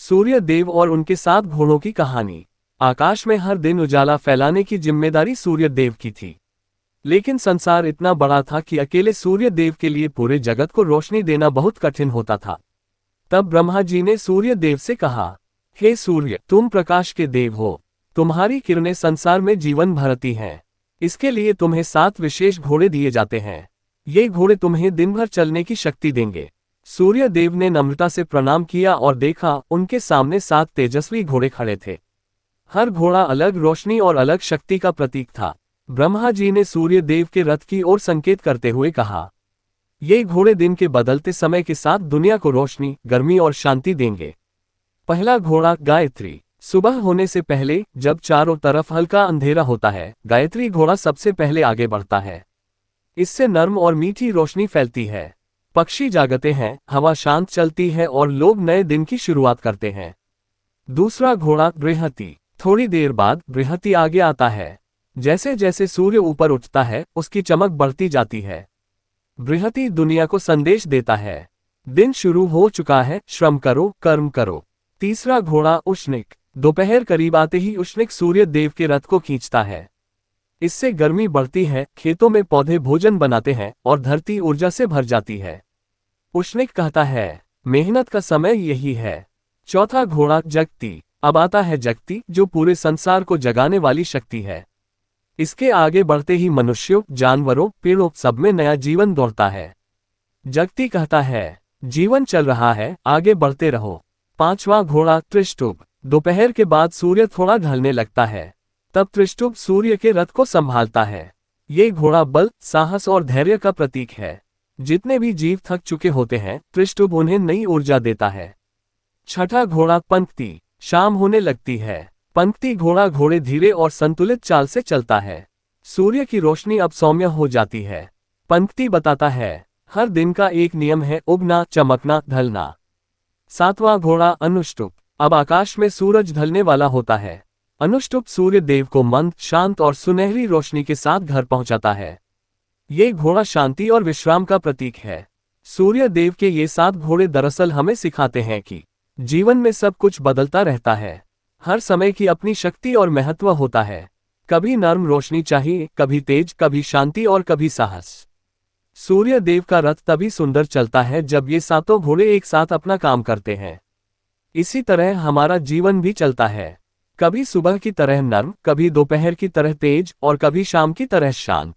सूर्य देव और उनके 7 घोड़ों की कहानी। आकाश में हर दिन उजाला फैलाने की जिम्मेदारी सूर्य देव की थी। लेकिन संसार इतना बड़ा था कि अकेले सूर्य देव के लिए पूरे जगत को रोशनी देना बहुत कठिन होता था। तब ब्रह्मा जी ने सूर्य देव से कहा, हे सूर्य, तुम प्रकाश के देव हो। तुम्हारी किरणें संसार में जीवन भरती हैं। इसके लिए तुम्हें 7 विशेष घोड़े दिए जाते हैं। ये घोड़े तुम्हें दिन भर चलने की शक्ति देंगे। सूर्य देव ने नम्रता से प्रणाम किया और देखा, उनके सामने 7 तेजस्वी घोड़े खड़े थे। हर घोड़ा अलग रोशनी और अलग शक्ति का प्रतीक था। ब्रह्मा जी ने सूर्य देव के रथ की ओर संकेत करते हुए कहा, ये घोड़े दिन के बदलते समय के साथ दुनिया को रोशनी, गर्मी और शांति देंगे। पहला घोड़ा गायत्री। सुबह होने से पहले जब चारों तरफ हल्का अंधेरा होता है, गायत्री घोड़ा सबसे पहले आगे बढ़ता है। इससे नर्म और मीठी रोशनी फैलती है। पक्षी जागते हैं, हवा शांत चलती है और लोग नए दिन की शुरुआत करते हैं। दूसरा घोड़ा बृहति। थोड़ी देर बाद बृहति आगे आता है। जैसे जैसे सूर्य ऊपर उठता है, उसकी चमक बढ़ती जाती है। बृहति दुनिया को संदेश देता है, दिन शुरू हो चुका है, श्रम करो, कर्म करो। तीसरा घोड़ा उष्णिक। दोपहर करीब आते ही उष्णिक सूर्य देव के रथ को खींचता है। इससे गर्मी बढ़ती है, खेतों में पौधे भोजन बनाते हैं और धरती ऊर्जा से भर जाती है। उष्णिक कहता है, मेहनत का समय यही है। चौथा घोड़ा जगती। अब आता है जगती, जो पूरे संसार को जगाने वाली शक्ति है। इसके आगे बढ़ते ही मनुष्यों, जानवरों, पेड़ों सब में नया जीवन दौड़ता है। जगती कहता है, जीवन चल रहा है, आगे बढ़ते रहो। पांचवा घोड़ा त्रिष्टुप। दोपहर के बाद सूर्य थोड़ा ढलने लगता है। तब त्रिष्टुप सूर्य के रथ को संभालता है। ये घोड़ा बल, साहस और धैर्य का प्रतीक है। जितने भी जीव थक चुके होते हैं, त्रिष्टुप उन्हें नई ऊर्जा देता है। छठा घोड़ा पंक्ति। शाम होने लगती है। पंक्ति घोड़े धीरे और संतुलित चाल से चलता है। सूर्य की रोशनी अब सौम्य हो जाती है। पंक्ति बताता है, हर दिन का एक नियम है, उगना, चमकना, ढलना। सातवां घोड़ा अनुष्टुप। अब आकाश में सूरज ढलने वाला होता है। अनुष्टुप सूर्य देव को मंद, शांत और सुनहरी रोशनी के साथ घर पहुंचाता है। ये घोड़ा शांति और विश्राम का प्रतीक है। सूर्य देव के ये 7 घोड़े दरअसल हमें सिखाते हैं कि जीवन में सब कुछ बदलता रहता है। हर समय की अपनी शक्ति और महत्व होता है। कभी नर्म रोशनी चाहिए, कभी तेज, कभी शांति और कभी साहस। सूर्य देव का रथ तभी सुंदर चलता है जब ये 7 घोड़े एक साथ अपना काम करते हैं। इसी तरह हमारा जीवन भी चलता है, कभी सुबह की तरह नर्म, कभी दोपहर की तरह तेज और कभी शाम की तरह शांत।